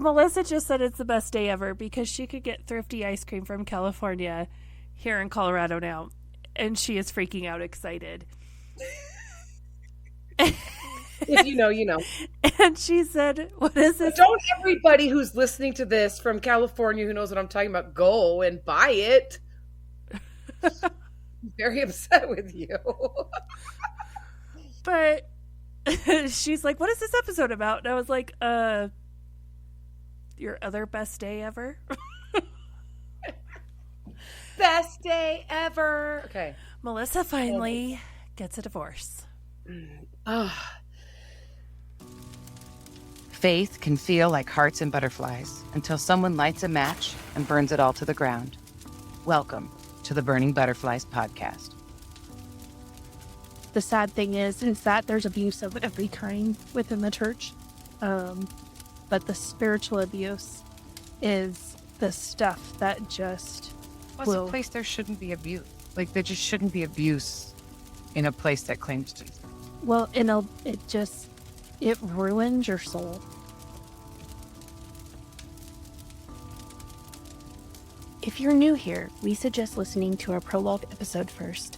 Melissa just said it's the best day ever because she could get thrifty ice cream from California here in Colorado now. And she is freaking out excited. If you know, you know. And she said, what is this? But don't everybody who's listening to this from California who knows what I'm talking about go and buy it. I'm very upset with you. But she's like, what is this episode about? And I was like, your other best day ever? Best day ever. Okay. Melissa finally gets a divorce. Faith can feel like hearts and butterflies until someone lights a match and burns it all to the ground. Welcome to the Burning Butterflies podcast. The sad thing is that there's abuse of every kind within the church. But the spiritual abuse is the stuff that just Well, it's a place there shouldn't be abuse. Like, there just shouldn't be abuse in a place that claims Jesus. Well, it ruins your soul. If you're new here, we suggest listening to our prologue episode first.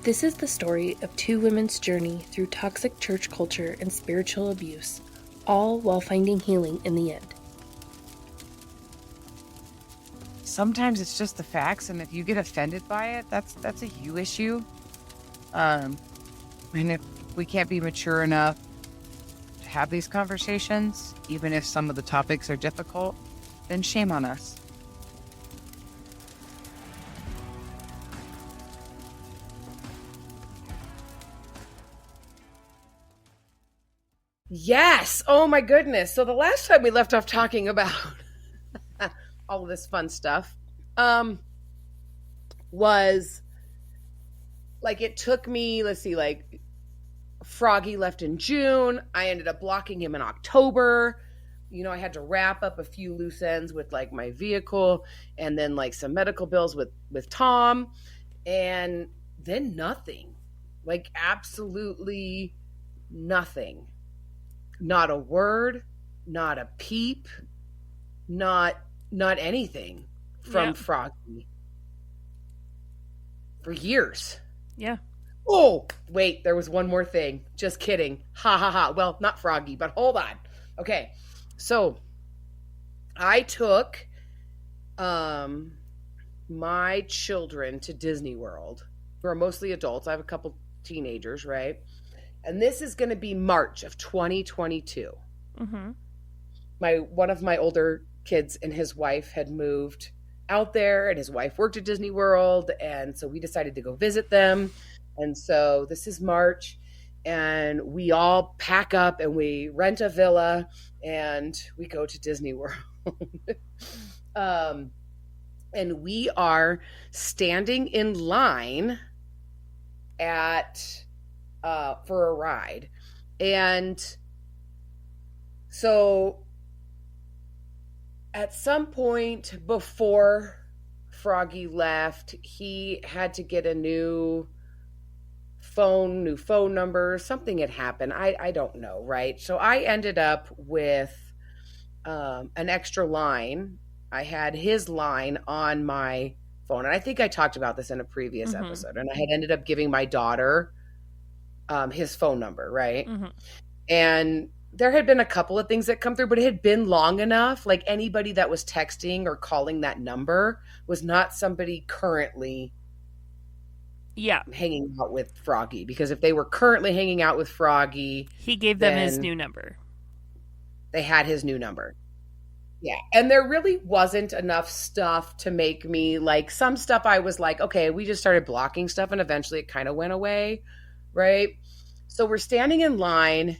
This is the story of two women's journey through toxic church culture and spiritual abuse, all while finding healing in the end. Sometimes it's just the facts, and if you get offended by it, that's a you issue. And if we can't be mature enough to have these conversations, even if some of the topics are difficult, then shame on us. Yes. Oh my goodness. So the last time we left off talking about all of this fun stuff, was like, it took me, let's see, like Froggy left in June. I ended up blocking him in October. You know, I had to wrap up a few loose ends with like my vehicle and then like some medical bills with Tom, and then nothing, like absolutely nothing. Not a word, not a peep, not anything from Froggy for years. Yeah. Oh, wait, there was one more thing. Just kidding. Ha ha ha. Well, not Froggy, but hold on. Okay. So I took my children to Disney World, who are mostly adults. I have a couple teenagers, right? And this is going to be March of 2022. Mm-hmm. One of my older kids and his wife had moved out there, and his wife worked at Disney World, and so we decided to go visit them. And so this is March, and we all pack up and we rent a villa and we go to Disney World. And we are standing in line for a ride. And so at some point before Froggy left, he had to get a new phone number. Something had happened. I don't know, right? So I ended up with an extra line. I had his line on my phone. And I think I talked about this in a previous episode. And I had ended up giving my daughter his phone number, right? Mm-hmm. And there had been a couple of things that come through, but it had been long enough. Like, anybody that was texting or calling that number was not somebody currently hanging out with Froggy. Because if they were currently hanging out with Froggy, he gave them his new number. They had his new number. Yeah. And there really wasn't enough stuff to make me, like, some stuff I was like, okay, we just started blocking stuff and eventually it kind of went away. Right. So we're standing in line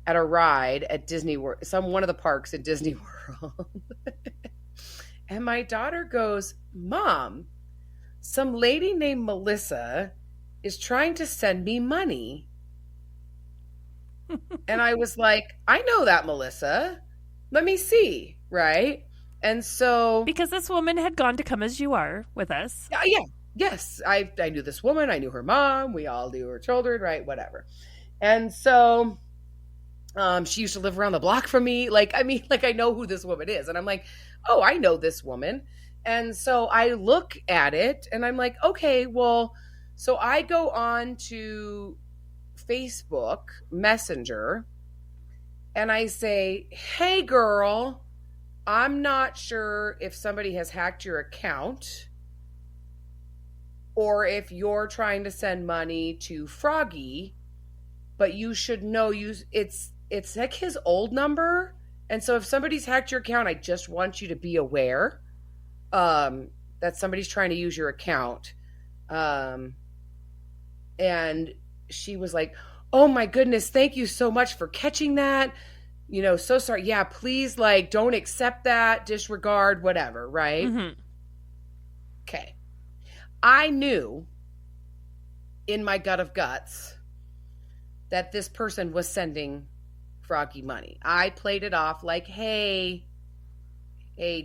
at a ride at Disney World, one of the parks at Disney World. And my daughter goes, "Mom, some lady named Melissa is trying to send me money." And I was like, "I know that Melissa. Let me see." Right. And so, because this woman had gone to Come As You Are with us. Yeah. Yes. I knew this woman. I knew her mom. We all knew her children. Right. Whatever. And so She used to live around the block from me. Like, I mean, like I know who this woman is. And I'm like, oh, I know this woman. And so I look at it and I'm like, okay, well, so I go on to Facebook Messenger and I say, hey, girl, I'm not sure if somebody has hacked your account or if you're trying to send money to Froggy, but you should know it's like his old number. And so if somebody's hacked your account, I just want you to be aware that somebody's trying to use your account. And she was like, oh my goodness, thank you so much for catching that. You know, so sorry. Yeah, please, like, don't accept that, disregard, whatever, right? Mm-hmm. Okay. I knew in my gut of guts that this person was sending Froggy money. I played it off like, hey,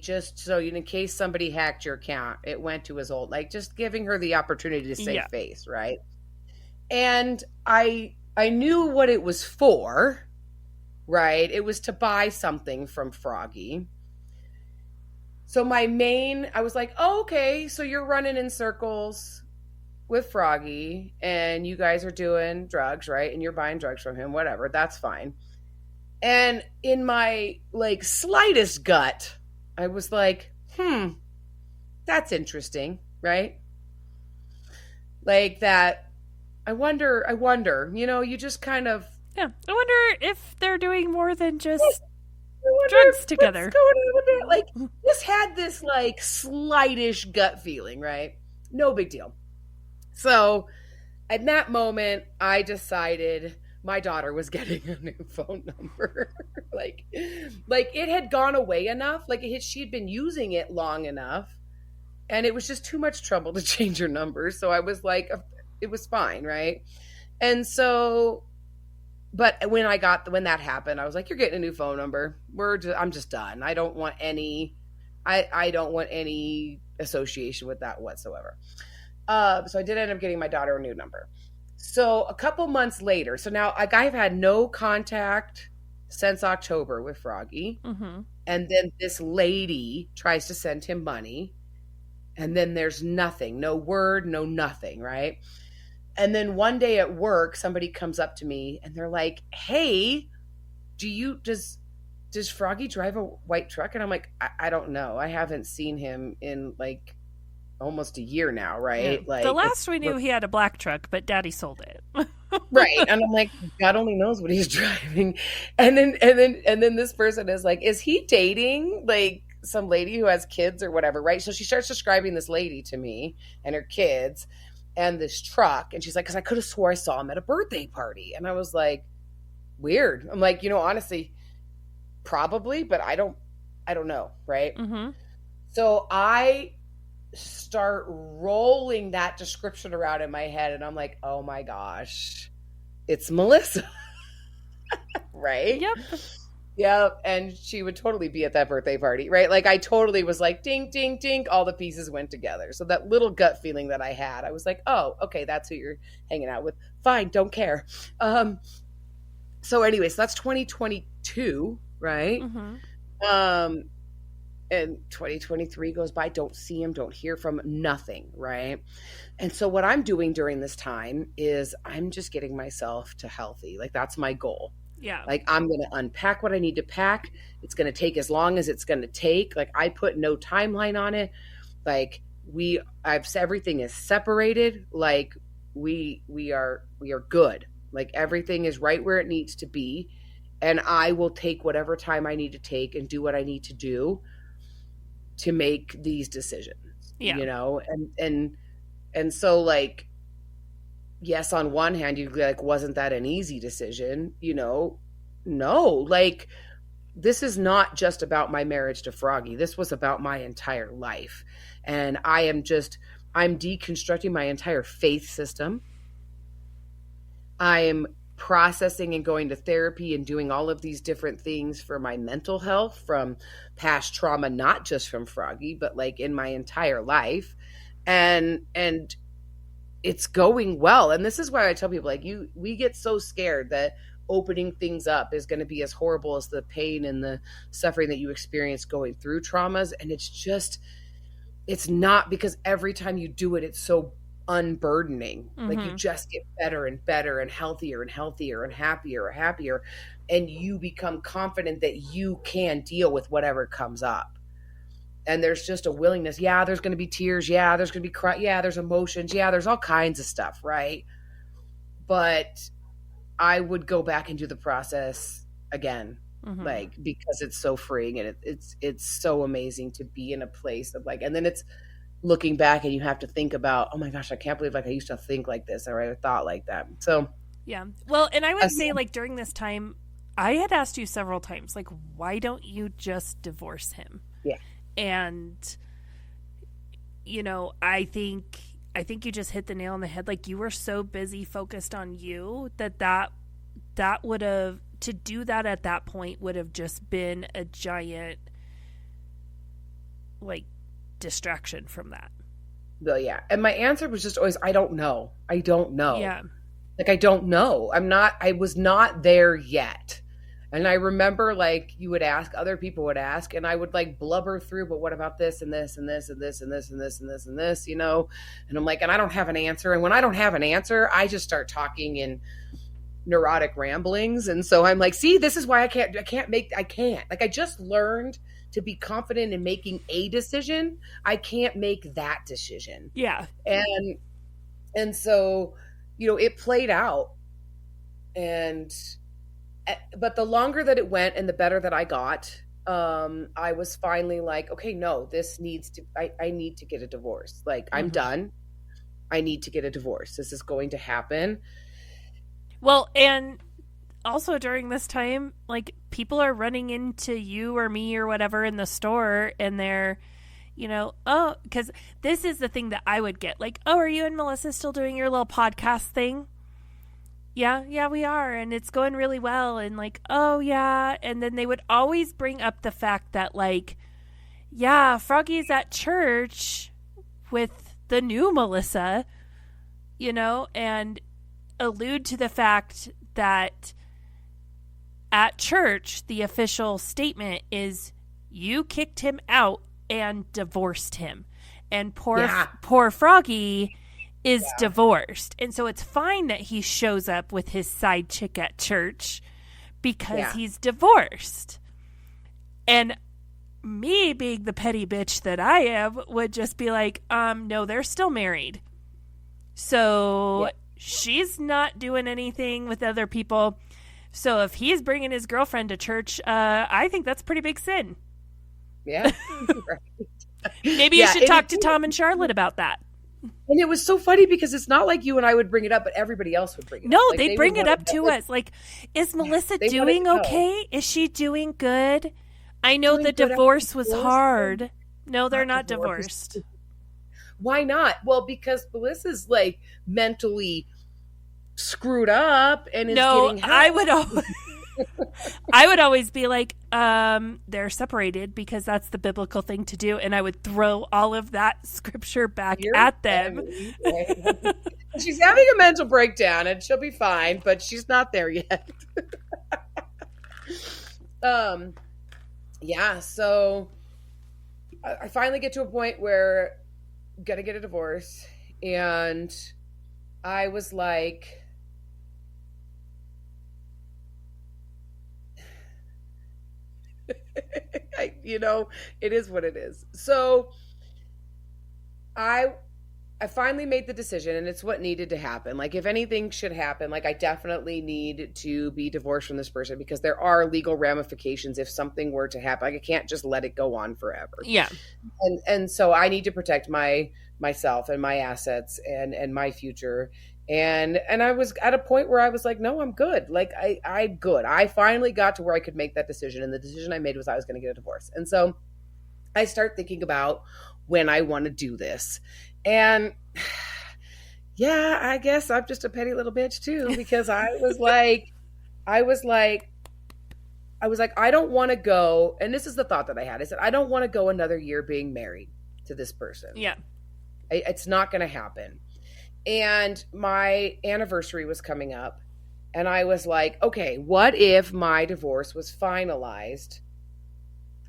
just so in case somebody hacked your account, it went to his old, like just giving her the opportunity to save face, right? And I knew what it was for, right? It was to buy something from Froggy. So I was like, oh, okay, so you're running in circles with Froggy and you guys are doing drugs, right? And you're buying drugs from him, whatever, that's fine. And in my like slightest gut, I was like, that's interesting, right? Like that, I wonder, you know, you just kind of. Yeah, I wonder if they're doing more than just drugs together. What's going on with it? Like, this had this like slightish gut feeling, right? No big deal. So at that moment, I decided my daughter was getting a new phone number. like it had gone away enough. Like she'd been using it long enough, and it was just too much trouble to change her number. So I was like, it was fine, right? And so, but when that happened, I was like, you're getting a new phone number. I'm just done. I don't want any. I don't want any association with that whatsoever. So I did end up getting my daughter a new number. So a couple months later, so now like I've had no contact since October with Froggy. Mm-hmm. And then this lady tries to send him money. And then there's nothing, no word, no nothing, right? And then one day at work, somebody comes up to me and they're like, hey, does Froggy drive a white truck? And I'm like, I don't know. I haven't seen him in like almost a year now, right? Yeah. Like the last we knew, he had a black truck, but Daddy sold it. Right. And I'm like, God only knows what he's driving. And then this person is like, is he dating like some lady who has kids or whatever, right? So she starts describing this lady to me and her kids and this truck. And she's like, because I could have swore I saw him at a birthday party. And I was like, weird. I'm like, honestly, probably, but I don't know, right? Mm-hmm. So I start rolling that description around in my head and I'm like, oh my gosh, it's Melissa. Right? Yep. And she would totally be at that birthday party, right? Like I totally was like, ding, ding, ding. All the pieces went together. So that little gut feeling that I had, I was like, oh, okay, that's who you're hanging out with. Fine, don't care. So anyways, that's 2022, right? Mm-hmm. And 2023 goes by, don't see him, don't hear from him, nothing, right? And so what I'm doing during this time is I'm just getting myself to healthy. Like that's my goal. Yeah. Like I'm going to unpack what I need to pack. It's going to take as long as it's going to take. Like I put no timeline on it. Like everything is separated. Like we are good. Like everything is right where it needs to be. And I will take whatever time I need to take and do what I need to do to make these decisions, and so like, yes, on one hand, you like, wasn't that an easy decision? No, like this is not just about my marriage to Froggy. This was about my entire life. And I'm deconstructing my entire faith system. I'm processing and going to therapy and doing all of these different things for my mental health from past trauma, not just from Froggy, but like in my entire life. And it's going well. And this is why I tell people like we get so scared that, opening things up is going to be as horrible as the pain and the suffering that you experience going through traumas. And it's not, because every time you do it, it's so unburdening. Like you just get better and better and healthier and healthier and happier and happier. And you become confident that you can deal with whatever comes up. And there's just a willingness. Yeah, there's going to be tears. Yeah, there's going to be cry. Yeah, there's emotions. Yeah, there's all kinds of stuff, right? But I would go back and do the process again, like, because it's so freeing, and it's so amazing to be in a place of like, and then it's looking back and you have to think about, oh my gosh, I can't believe like I used to think like this, or I thought like that. So yeah. Well, and I would say like during this time, I had asked you several times, like, why don't you just divorce him? Yeah. And, you know, I think you just hit the nail on the head. Like, you were so busy focused on you that would have, to do that at that point would have just been a giant, like, distraction from that. Well, yeah. And my answer was just always, I don't know. Yeah. Like, I don't know. I was not there yet. And I remember, like, you would ask, other people would ask, and I would like blubber through, but what about this and this and this and this and this and this and this and this, you know? And I'm like, and I don't have an answer. And when I don't have an answer, I just start talking in neurotic ramblings. And so I'm like, see, this is why I can't. Like, I just learned to be confident in making a decision. I can't make that decision. Yeah. And so, you know, it played out. But the longer that it went and the better that I got, I was finally like, okay, no, I need to get a divorce. Like, I'm done. I need to get a divorce. This is going to happen. Well, and also during this time, like, people are running into you or me or whatever in the store, and they're, you know, oh, because this is the thing that I would get. Like, oh, are you and Melissa still doing your little podcast thing? Yeah, we are, and it's going really well, and like, oh yeah, and then they would always bring up the fact that like, yeah, Froggy's at church with the new Melissa, you know, and allude to the fact that at church, the official statement is you kicked him out and divorced him, and poor Froggy is divorced. And so it's fine that he shows up with his side chick at church because he's divorced. And me, being the petty bitch that I am, would just be like, no, they're still married. So she's not doing anything with other people. So if he's bringing his girlfriend to church, I think that's a pretty big sin. Yeah. Right. Maybe you should talk to Tom and Charlotte about that. And it was so funny because it's not like you and I would bring it up, but everybody else would bring it up. No, like, they'd bring it up to us. Like, is Melissa doing okay? Is she doing good? I know the divorce was hard. No, they're not divorced. Why not? Well, because Melissa's like mentally screwed up and is getting help. I would always be like, they're separated because that's the biblical thing to do. And I would throw all of that scripture back at them. She's having a mental breakdown and she'll be fine, but she's not there yet. So I finally get to a point where I'm gonna get a divorce. And I was like, it is what it is. So I finally made the decision, and it's what needed to happen. Like, if anything should happen, like, I definitely need to be divorced from this person because there are legal ramifications if something were to happen. Like, I can't just let it go on forever. Yeah. And so I need to protect myself and my assets and my future. And I was at a point where I was like, no, I'm good. Like, I'm good. I finally got to where I could make that decision. And the decision I made was I was going to get a divorce. And so I start thinking about when I want to do this. And yeah, I guess I'm just a petty little bitch too, because I was like, I don't want to go. And this is the thought that I had. I said, I don't want to go another year being married to this person. Yeah. It's not going to happen. And my anniversary was coming up, And I was like, okay, what if my divorce was finalized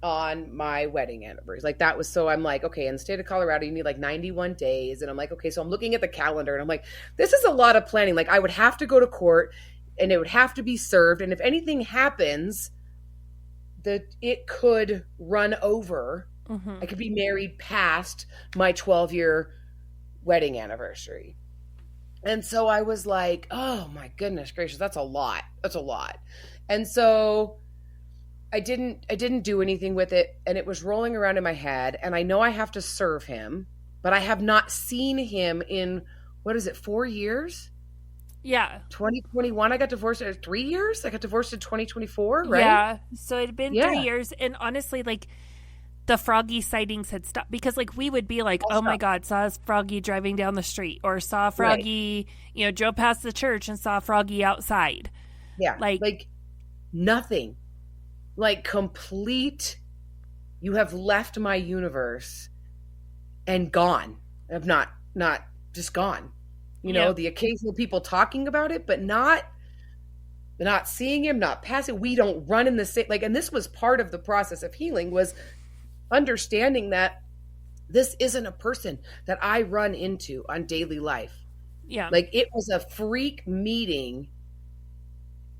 on my wedding anniversary? Like that was, so I'm like, okay, in the state of Colorado, you need like 91 days. And I'm like, okay, so I'm looking at the calendar and I'm like, this is a lot of planning. Like I would have to go to court and it would have to be served. And if anything happens, it could run over. I could be married past my 12-year wedding anniversary. And so I was like, oh my goodness gracious, that's a lot. That's a lot. And so I didn't do anything with it, and it was rolling around in my head, and I know I have to serve him, but I have not seen him in, what is it, 4 years? Yeah. 2021 I got divorced. 3 years? I got divorced in 2024, right? Yeah. So it had been 3 years, and honestly, like, the Froggy sightings had stopped, because like we would be like, oh my God, saw Froggy driving down the street, or saw Froggy, drove past the church and saw Froggy outside. Yeah. Like nothing. Like complete, you have left my universe and gone. I've not just gone. The occasional people talking about it, but not seeing him, not passing. We don't run in the same, like, and this was part of the process of healing, was understanding that this isn't a person that I run into on daily life. Yeah. Like it was a freak meeting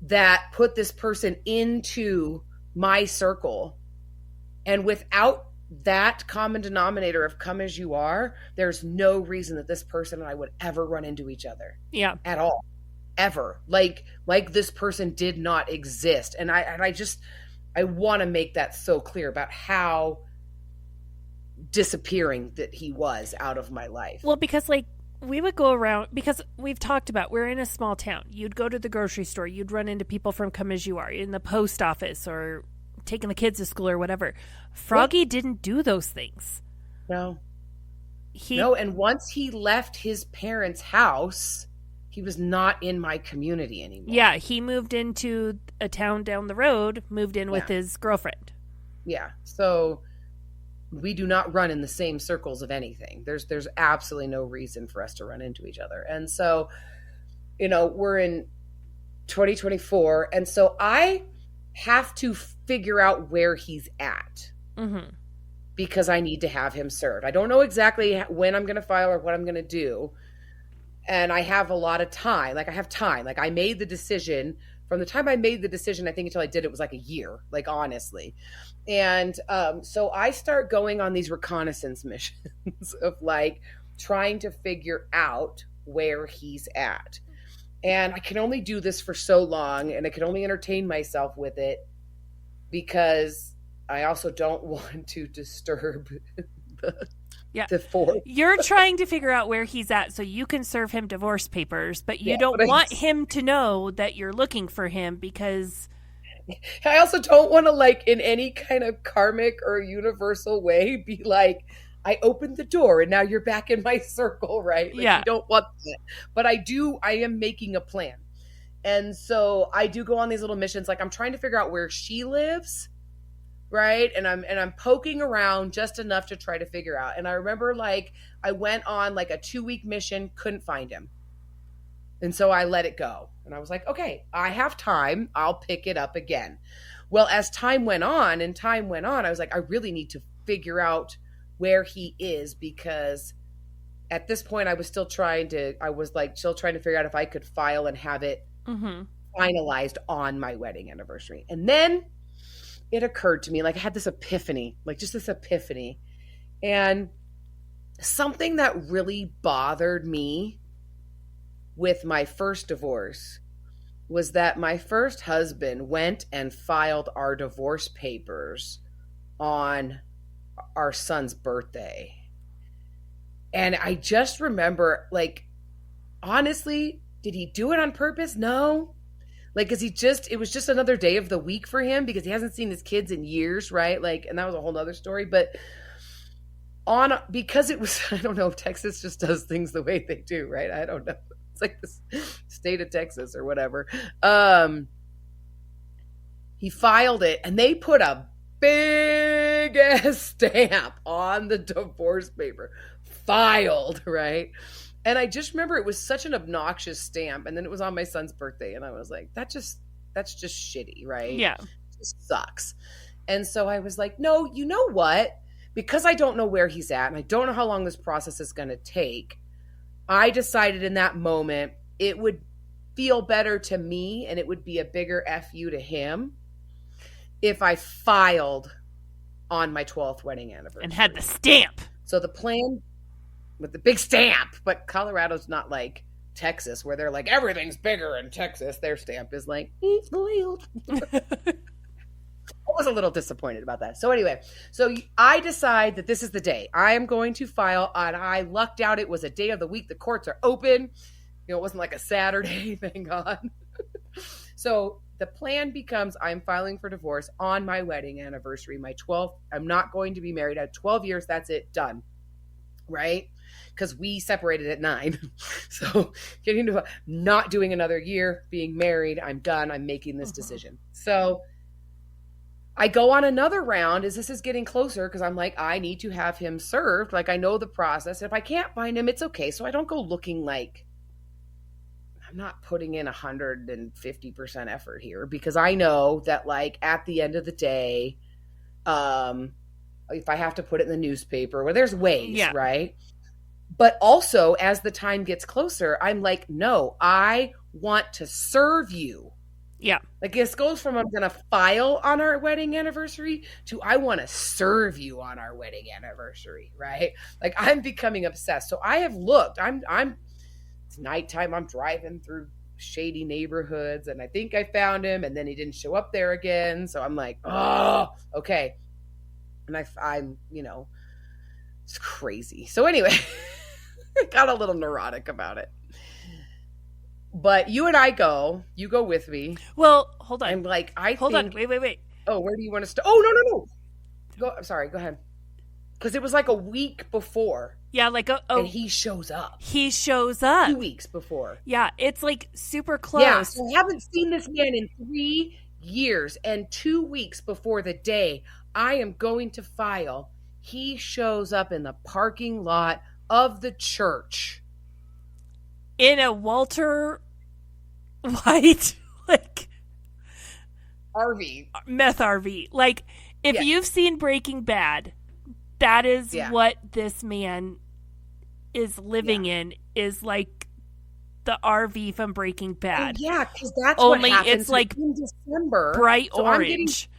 that put this person into my circle. And without that common denominator of come as you are, there's no reason that this person and I would ever run into each other. Yeah. At all. Ever. Like this person did not exist. And I want to make that so clear about how disappearing that he was out of my life. Well, because like we would go around, because we've talked about, we're in a small town. You'd go to the grocery store, you'd run into people from come as you are, in the post office, or taking the kids to school or whatever. Froggy didn't do those things. No. No, and once he left his parents' house, he was not in my community anymore. Yeah, he moved into a town down the road, moved in with his girlfriend. Yeah, so we do not run in the same circles of anything. There's absolutely no reason for us to run into each other. And so, we're in 2024, and so I have to figure out where he's at. Because I need to have him served. I don't know exactly when I'm going to file or what I'm going to do. And I have a lot of time. Like I have time. Like I made the decision. From the time I made the decision, I think until I did it was like a year, like honestly. And so I start going on these reconnaissance missions of like trying to figure out where he's at. And I can only do this for so long, and I can only entertain myself with it because I also don't want to disturb the fourth. You're trying to figure out where he's at so you can serve him divorce papers, but you don't want him to know that you're looking for him, because I also don't want to, like, in any kind of karmic or universal way, be like, I opened the door and now you're back in my circle, right? Like, you don't want that. But I am making a plan. And so I do go on these little missions. Like I'm trying to figure out where she lives. Right. And I'm poking around just enough to try to figure out. And I remember like I went on like a 2-week mission, couldn't find him. And so I let it go. And I was like, okay, I have time. I'll pick it up again. Well, as time went on, I was like, I really need to figure out where he is, because at this point I was still trying to figure out if I could file and have it finalized on my wedding anniversary. And then it occurred to me, like I had this epiphany, like just this epiphany. And something that really bothered me with my first divorce was that my first husband went and filed our divorce papers on our son's birthday. And I just remember, like, honestly, did he do it on purpose? No. Like, it was just another day of the week for him because he hasn't seen his kids in years, right? Like, and that was a whole nother story. But because it was, I don't know if Texas just does things the way they do, right? I don't know. It's like the state of Texas or whatever. He filed it and they put a big ass stamp on the divorce paper. Filed, right? And I just remember it was such an obnoxious stamp. And then it was on my son's birthday. And I was like, that's just shitty, right? Yeah. It just sucks. And so I was like, no, you know what? Because I don't know where he's at and I don't know how long this process is going to take, I decided in that moment it would feel better to me and it would be a bigger FU to him if I filed on my 12th wedding anniversary. And had the stamp. So the plan with the big stamp, but Colorado's not like Texas where they're like, everything's bigger in Texas. Their stamp is like, it's spoiled. I was a little disappointed about that. So anyway, so I decide that this is the day I am going to file, and I lucked out. It was a day of the week the courts are open. It wasn't like a Saturday, thank God. So the plan becomes I'm filing for divorce on my wedding anniversary, my 12th. I'm not going to be married. I had 12 years. That's it. Done. Right? Because we separated at 9. So getting to not doing another year, being married, I'm done. I'm making this decision. So I go on another round as this is getting closer because I'm like, I need to have him served. Like, I know the process. If I can't find him, it's okay. So I don't go looking like I'm not putting in 150% effort here because I know that, like, at the end of the day, if I have to put it in the newspaper, well, there's ways, right? But also, as the time gets closer, I'm like, no, I want to serve you. Yeah. Like, this goes from I'm going to file on our wedding anniversary to I want to serve you on our wedding anniversary, right? Like, I'm becoming obsessed. So I have looked. It's nighttime. I'm driving through shady neighborhoods, and I think I found him, and then he didn't show up there again. So I'm like, oh, okay. And I'm, it's crazy. So anyway, I got a little neurotic about it. But you and I you go with me. Well, hold on. I'm like, hold on. Wait. Oh, where do you want to start? Oh, no. I'm sorry. Go ahead. Because it was like a week before. Yeah, like and he shows up. He shows up 2 weeks before. Yeah, it's like super close. Yeah, so I haven't seen this man in 3 years, and 2 weeks before the day I am going to file, he shows up in the parking lot of the church. In a Walter White, like, RV. Meth RV. Like, if you've seen Breaking Bad, that is what this man is living in, is like the RV from Breaking Bad. Yeah, because that's only what happens it's like in December. Bright orange.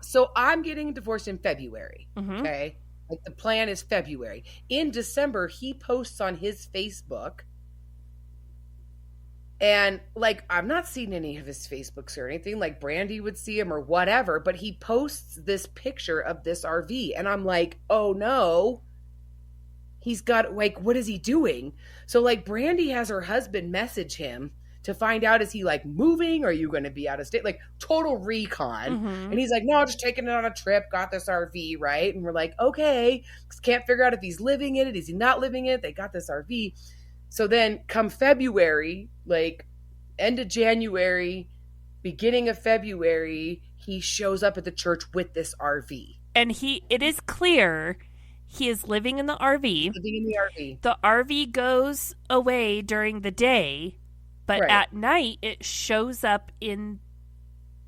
So I'm getting divorced in February. Mm-hmm. Okay. Like, the plan is February. In December, he posts on his Facebook. And, like, I've not seen any of his Facebooks or anything. Like, Brandy would see him or whatever. But he posts this picture of this RV. And I'm like, oh, no. He's got, like, what is he doing? So, like, Brandy has her husband message him to find out, is he, like, moving? Or are you going to be out of state? Like, total recon. Mm-hmm. And he's like, no, just taking it on a trip. Got this RV, right? And we're like, okay. Can't figure out if he's living in it. Is he not living in it? They got this RV. So then come February, like end of January, beginning of February, he shows up at the church with this RV. And it is clear he is living in the RV. Living in the RV. The RV goes away during the day, but at night it shows up in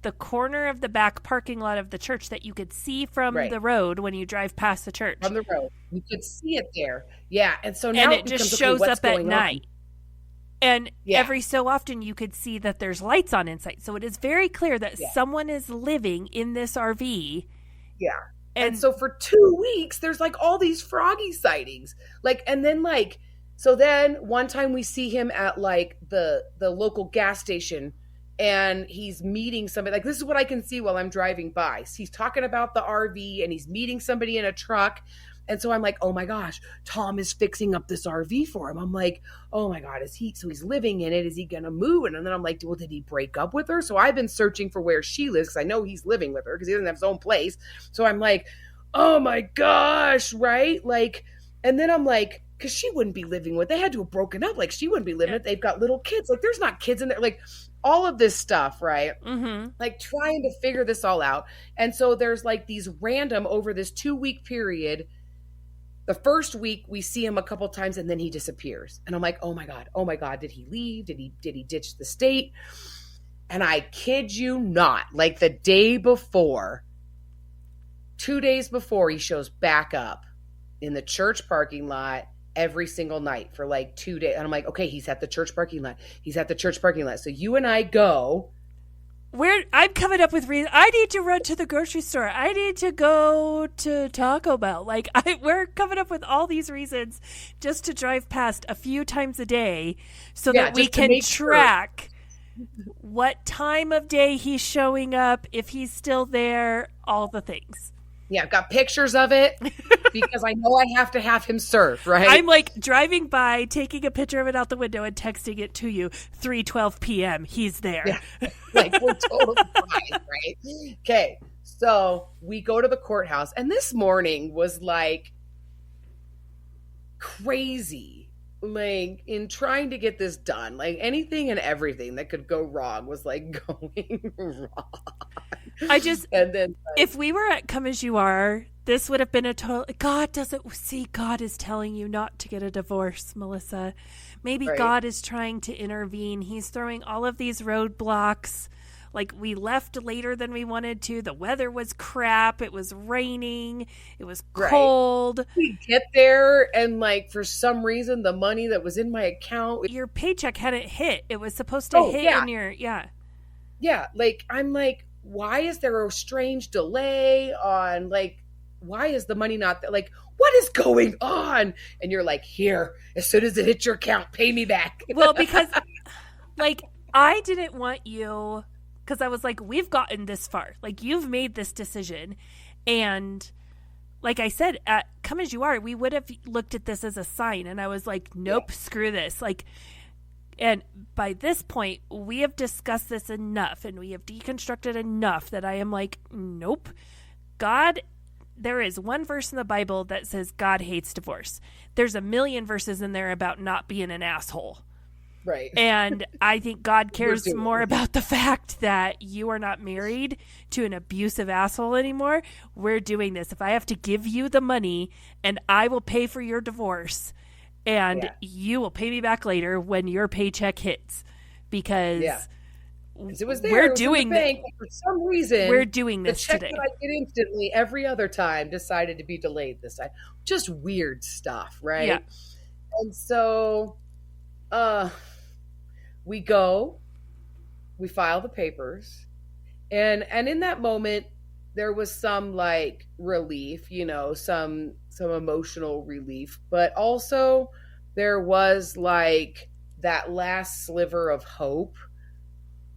the corner of the back parking lot of the church that you could see from the road when you drive past the church. From the road. You could see it there. Yeah. And so now it just shows up at night. And every so often you could see that there's lights on inside. So it is very clear that someone is living in this RV. Yeah. And so for 2 weeks, there's like all these Froggy sightings. Like, and then like, so then one time we see him at like the local gas station, and he's meeting somebody. Like, this is what I can see while I'm driving by. He's talking about the RV, and he's meeting somebody in a truck. And so I'm like, oh my gosh, Tom is fixing up this RV for him. I'm like, oh my God, so he's living in it. Is he going to move? And then I'm like, well, did he break up with her? So I've been searching for where she lives, because I know he's living with her because he doesn't have his own place. So I'm like, oh my gosh, right? Like, and then I'm like, because she wouldn't be living with, they had to have broken up. Like, she wouldn't be living with, they've got little kids. Like, there's not kids in there. Like, all of this stuff, right? Mm-hmm. Like, trying to figure this all out. And so there's like these random, over this 2 week period, The first week we see him a couple times and then he disappears. And I'm like, oh my God, did he leave? Did he ditch the state? And I kid you not, like the day before, 2 days before, he shows back up in the church parking lot every single night for like 2 days. And I'm like, okay, he's at the church parking lot. He's at the church parking lot. So you and I go. I'm coming up with reasons. I need to run to the grocery store. I need to go to Taco Bell. Like, we're coming up with all these reasons just to drive past a few times a day so that we can track what time of day he's showing up, if he's still there, all the things. Yeah, I've got pictures of it because I know I have to have him served, right? I'm like driving by, taking a picture of it out the window and texting it to you. 3:12 p.m. He's there. Yeah. Like, we're totally fine, right? Okay, so we go to the courthouse, and this morning was like crazy. Like, in trying to get this done, like anything and everything that could go wrong was like going wrong. And then if we were at Come As You Are, this would have been a total. God is telling you not to get a divorce, Melissa. Maybe right. God is trying to intervene. He's throwing all of these roadblocks. Like, we left later than we wanted to. The weather was crap. It was raining. It was cold. Right. We get there, and like, for some reason, the money that was in my account, your paycheck hadn't hit. It was supposed to hit in your Yeah, like, I'm like, why is there a strange delay on, like, why is the money not there? Like, what is going on? And you're like, here, as soon as it hits your account, pay me back. Well, because like, I didn't want you, because I was like, we've gotten this far. Like, you've made this decision. And like I said, at Come As You Are, we would have looked at this as a sign. And I was like, nope, screw this. Like, and by this point, we have discussed this enough and we have deconstructed enough that I am like, nope. God, there is one verse in the Bible that says God hates divorce. There's a million verses in there about not being an asshole. Right. And I think God cares more about the fact that you are not married to an abusive asshole anymore. We're doing this. If I have to give you the money and I will pay for your divorce, and you will pay me back later when your paycheck hits, because it was there. We're it was doing in the bank, for some reason. We're doing this the check today. That I get instantly every other time decided to be delayed this time. Just weird stuff, right? Yeah. And so, we go, we file the papers, and in that moment, there was some like relief, some emotional relief, but also there was like that last sliver of hope,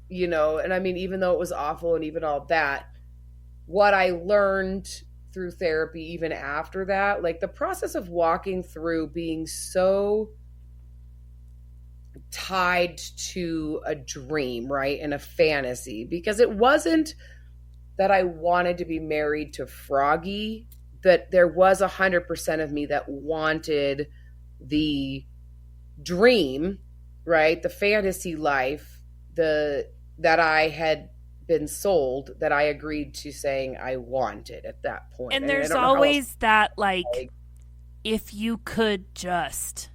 and I mean, even though it was awful and even all that, what I learned through therapy, even after that, like the process of walking through being so tied to a dream, right? And a fantasy, because it wasn't that I wanted to be married to Froggy, that there was 100% of me that wanted the dream, right? The fantasy life, that I had been sold, that I agreed to saying I wanted at that point. And there's always that, like, if you could just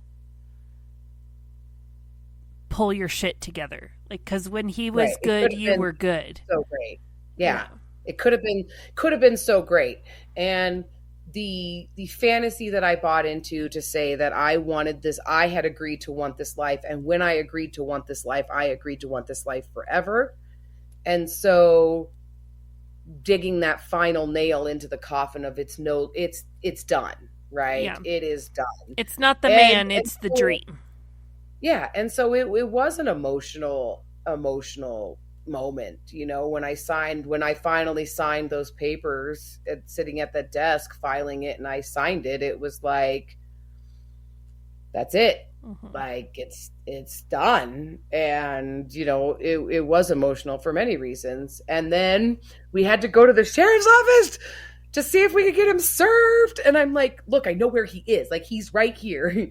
pull your shit together. Like, because when he was good, you were good. So great. Yeah. It could have been so great. And the fantasy that I bought into to say that I wanted this, I had agreed to want this life. And when I agreed to want this life, I agreed to want this life forever. And so digging that final nail into the coffin of it's done, right? Yeah. It is done. It's not the man, it's the dream. Yeah. And so it was an emotional moment, when I finally signed those papers sitting at the desk filing it, and I signed it, it was like, that's it. Mm-hmm. Like, it's done. And it was emotional for many reasons. And then we had to go to the sheriff's office to see if we could get him served. And I'm like, look, I know where he is. Like, he's right here.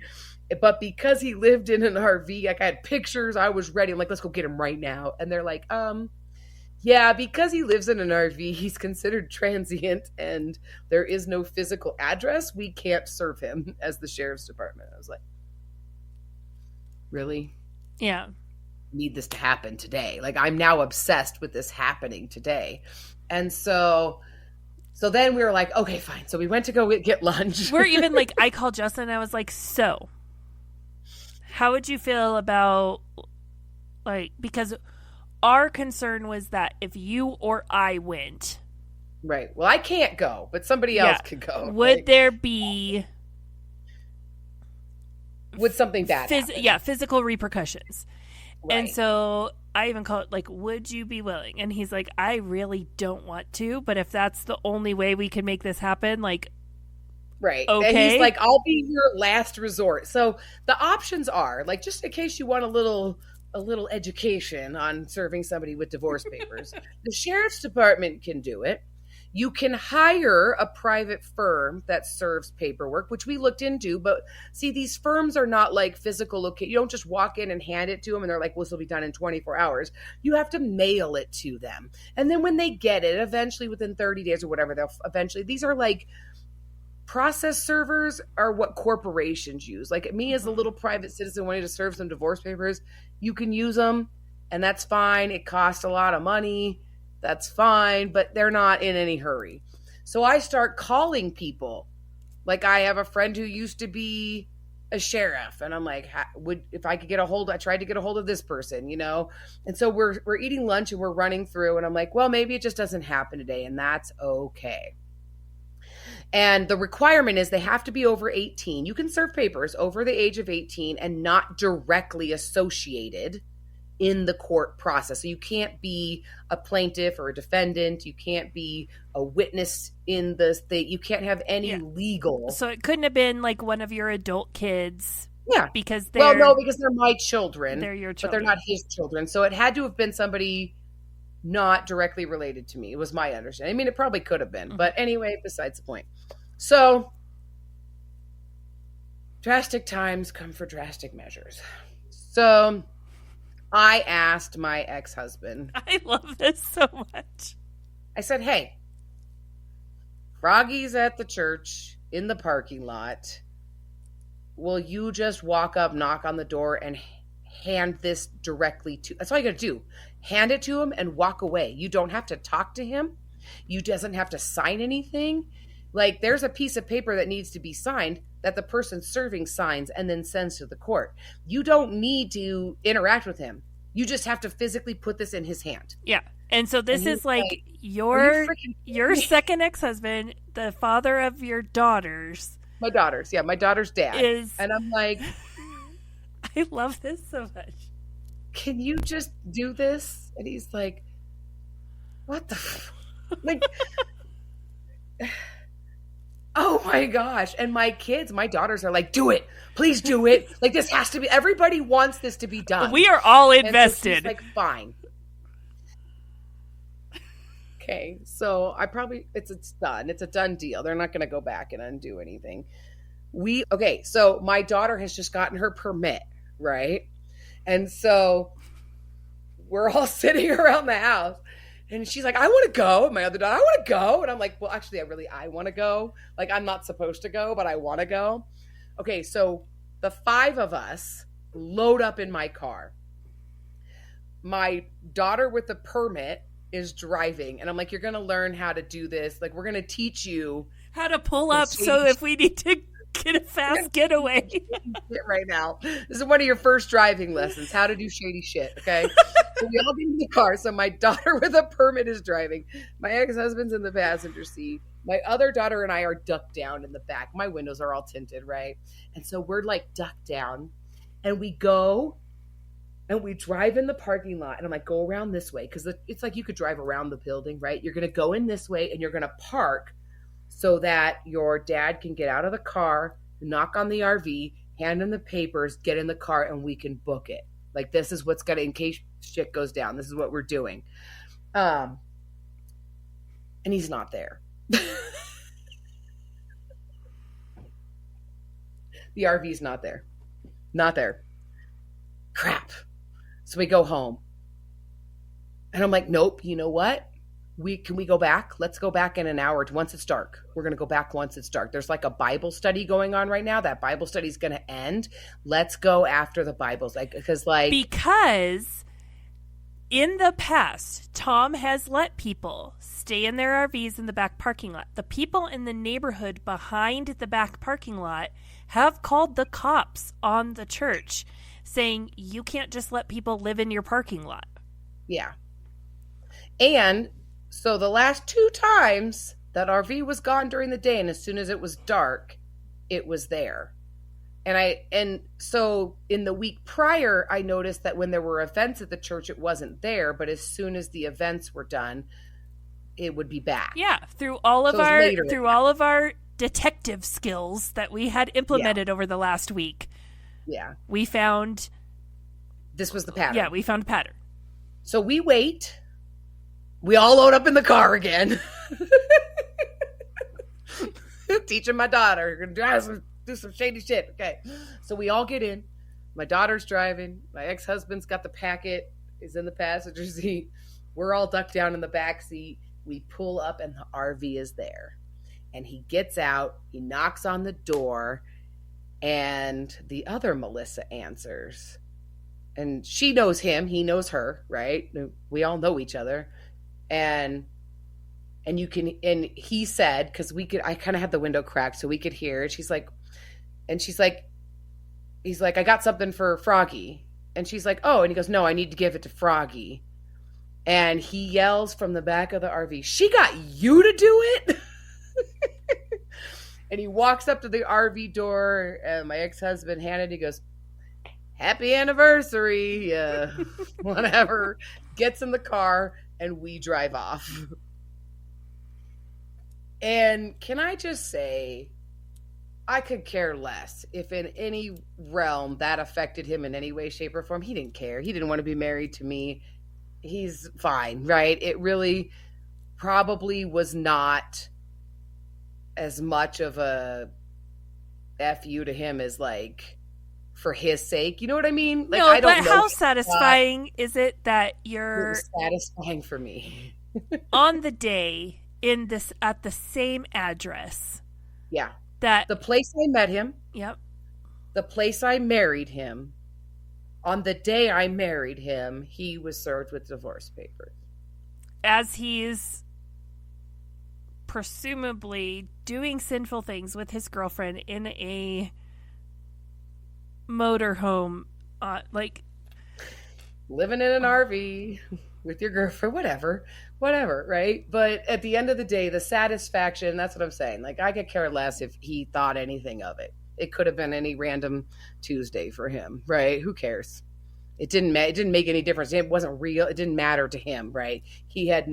But because he lived in an RV, like, I had pictures, I was ready. I'm like, let's go get him right now. And they're like, Yeah, because he lives in an RV, he's considered transient and there is no physical address. We can't serve him as the sheriff's department. I was like, really? Yeah. Need this to happen today. Like, I'm now obsessed with this happening today. And so then we were like, okay, fine. So we went to go get lunch. We're even like, I called Justin and I was like, so how would you feel about, like, because our concern was that if you or I went, Right. Well, I can't go, but somebody else could go. Would like, there be would something bad happen? Yeah, physical repercussions. Right. And so I even called it like, would you be willing? And he's like, I really don't want to, but if that's the only way we can make this happen, like, right. Okay. And he's like, I'll be your last resort. So the options are, like, just in case you want a little education on serving somebody with divorce papers, the sheriff's department can do it. You can hire a private firm that serves paperwork, which we looked into. But see, these firms are not like physical location. You don't just walk in and hand it to them and they're like, well, this will be done in 24 hours. You have to mail it to them. And then when they get it, eventually within 30 days or whatever, they'll eventually, these are like, process servers are what corporations use. Like me as a little private citizen wanting to serve some divorce papers, you can use them and that's fine. It costs a lot of money. That's fine, but they're not in any hurry. So I start calling people. Like I have a friend who used to be a sheriff and I'm like, if I could get a hold, I tried to get a hold of this person, you know? And so we're eating lunch and we're running through and I'm like, well, maybe it just doesn't happen today and that's okay. And the requirement is they have to be over 18. You can serve papers over the age of 18 and not directly associated in the court process. So you can't be a plaintiff or a defendant. You can't be a witness in the state. You can't have any legal. So it couldn't have been like one of your adult kids. Yeah. Because they're because they're my children. They're your children. But they're not his children. So it had to have been somebody not directly related to me. It was my understanding. I mean, it probably could have been. But anyway, besides the point. So drastic times come for drastic measures. So I asked my ex-husband. I love this so much. I said, hey, Froggy's at the church in the parking lot. Will you just walk up, knock on the door, and hand this directly to... That's all you got to do. Hand it to him and walk away. You don't have to talk to him. You doesn't have to sign anything. Like, there's a piece of paper that needs to be signed that the person serving signs and then sends to the court. You don't need to interact with him. You just have to physically put this in his hand. Yeah. And so this is like your second ex-husband, the father of your daughters. My daughters. Yeah, my daughter's dad. And I'm like... I love this so much. Can you just do this? And he's like, what the... like... Oh my gosh. And my kids, my daughters are like, do it. Please do it. Like, this has to be, everybody wants this to be done. We are all invested. And so like, fine. Okay. So it's done. It's a done deal. They're not going to go back and undo anything. Okay. So my daughter has just gotten her permit, right? And so we're all sitting around the house. And she's like, I want to go. And my other daughter, I want to go. And I'm like, well, actually, I want to go. Like, I'm not supposed to go, but I want to go. Okay, so the 5 of us load up in my car. My daughter with the permit is driving. And I'm like, you're going to learn how to do this. Like, we're going to teach you how to pull up so if we need to get a fast getaway. Right now. This is one of your first driving lessons, how to do shady shit, okay? So we all get in the car. So my daughter with a permit is driving. My ex-husband's in the passenger seat. My other daughter and I are ducked down in the back. My windows are all tinted, right? And so we're like ducked down and we go and we drive in the parking lot. And I'm like, go around this way. Because it's like you could drive around the building, right? You're going to go in this way and you're going to park so that your dad can get out of the car, knock on the RV, hand him the papers, get in the car, and we can book it. Like, this is what's going to, in case shit goes down, this is what we're doing. And he's not there. The RV's not there. Not there. Crap. So we go home. And I'm like, nope, you know what? Can we go back? Let's go back in an hour once it's dark. We're going to go back once it's dark. There's like a Bible study going on right now. That Bible study is going to end. Let's go after the Bibles. Because in the past, Tom has let people stay in their RVs in the back parking lot. The people in the neighborhood behind the back parking lot have called the cops on the church saying, you can't just let people live in your parking lot. Yeah. And so the last 2 times that RV was gone during the day, and as soon as it was dark, it was there. And so in the week prior, I noticed that when there were events at the church, it wasn't there. But as soon as the events were done, it would be back. Yeah, through all of our detective skills that we had implemented over the last week. Yeah, we found this was the pattern. Yeah, we found a pattern. So we wait. We all load up in the car again. Teaching my daughter do some shady shit. Okay. So we all get in. My daughter's driving. My ex-husband's got the packet. He's in the passenger seat. We're all ducked down in the back seat. We pull up and the RV is there. And he gets out. He knocks on the door. And the other Melissa answers. And she knows him. He knows her, right? We all know each other. And he said, because I kind of had the window cracked so we could hear. He's like, I got something for Froggy. And she's like, oh, and he goes, no, I need to give it to Froggy. And he yells from the back of the RV, she got you to do it? And he walks up to the RV door, and my ex-husband handed, he goes, happy anniversary, whatever, gets in the car, and we drive off. And can I just say, I could care less if in any realm that affected him in any way, shape, or form. He didn't care. He didn't want to be married to me. He's fine, right? It really probably was not as much of a F you to him as like for his sake. You know what I mean? Like, no, I don't but know how satisfying is it that you're... It was satisfying for me. on the day at the same address. Yeah. That the place I met him. Yep. The place I married him. On the day I married him, he was served with divorce papers. As he's presumably doing sinful things with his girlfriend in a motorhome, like living in an RV with your girlfriend, whatever, right? But at the end of the day, the satisfaction, that's what I'm saying. Like, I could care less if he thought anything of it. It could have been any random Tuesday for him, right? Who cares? It didn't make any difference. It wasn't real. It didn't matter to him, right? He had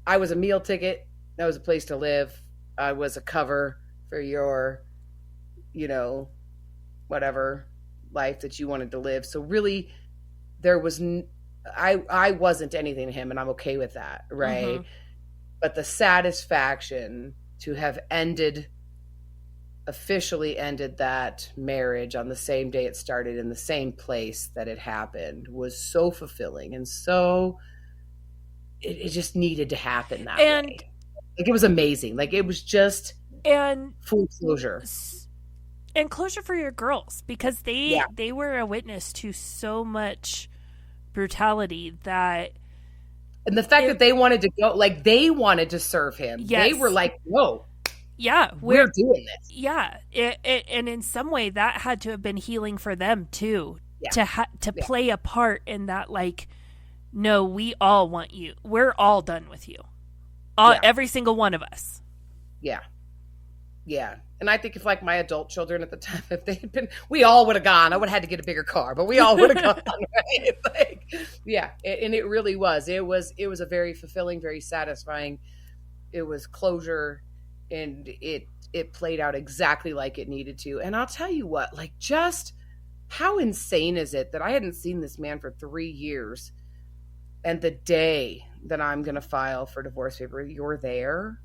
I was a meal ticket. That was a place to live. I was a cover for your, whatever life that you wanted to live. So really, there was, I wasn't anything to him, and I'm okay with that, right? Mm-hmm. But the satisfaction to have officially ended that marriage on the same day it started in the same place that it happened was so fulfilling, and so it just needed to happen that way. Like, it was amazing. Like, it was just full closure. And closure for your girls, because they were a witness to so much brutality that... And the fact that they wanted to go, like, they wanted to serve him. Yes. They were like, whoa. Yeah. We're doing this. Yeah. And in some way, that had to have been healing for them, too. Yeah. To play a part in that, like, no, we all want you. We're all done with you. Every single one of us. Yeah. Yeah. And I think if, like, my adult children at the time, if they had been, we all would have gone. I would have had to get a bigger car, but we all would have gone, right? Like, yeah. And it really was. It was a very fulfilling, very satisfying. It was closure, and it played out exactly like it needed to. And I'll tell you what, like, just how insane is it that I hadn't seen this man for 3 years, and the day that I'm going to file for divorce paper, you're there.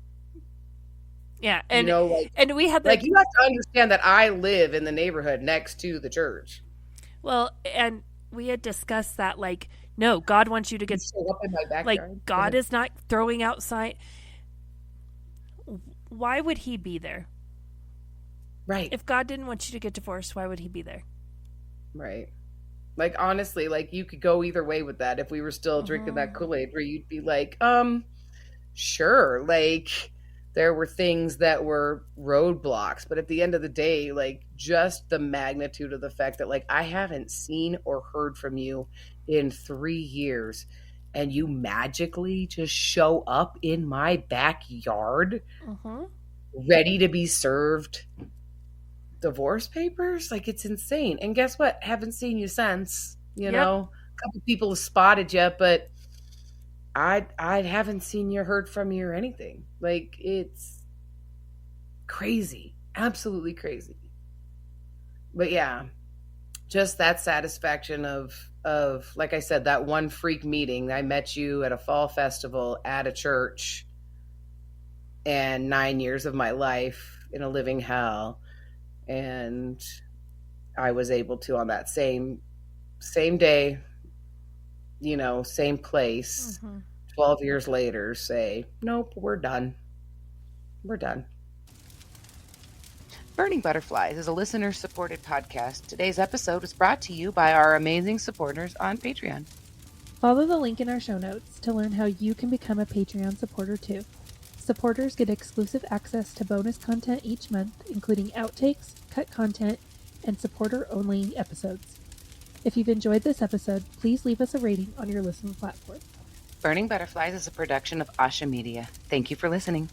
Yeah. And, and we had like, you have to understand that I live in the neighborhood next to the church. Well, and we had discussed that, like, No, God wants you to You get, show up in my like, backyard. God is not throwing out sign. Why would he be there? Right. If God didn't want you to get divorced, why would he be there? Right. Like, honestly, like, you could go either way with that. If we were still drinking that Kool-Aid, where you'd be like, sure. Like, there were things that were roadblocks, but at the end of the day, like, just the magnitude of the fact that, like, I haven't seen or heard from you in 3 years, and you magically just show up in my backyard, ready to be served divorce papers. Like, it's insane. And guess what? Haven't seen you since. You know, a couple people have spotted you, but I haven't seen you, heard from you, or anything. Like, it's crazy, absolutely crazy. But yeah, just that satisfaction of like I said, that one freak meeting. I met you at a fall festival at a church, and 9 years of my life in a living hell. And I was able to, on that same day, you know, same place, 12 years later, say, nope, we're done. We're done. Burning Butterflies is a listener-supported podcast. Today's episode was brought to you by our amazing supporters on Patreon. Follow the link in our show notes to learn how you can become a Patreon supporter too. Supporters get exclusive access to bonus content each month, including outtakes, cut content, and supporter-only episodes. If you've enjoyed this episode, please leave us a rating on your listening platform. Burning Butterflies is a production of Asha Media. Thank you for listening.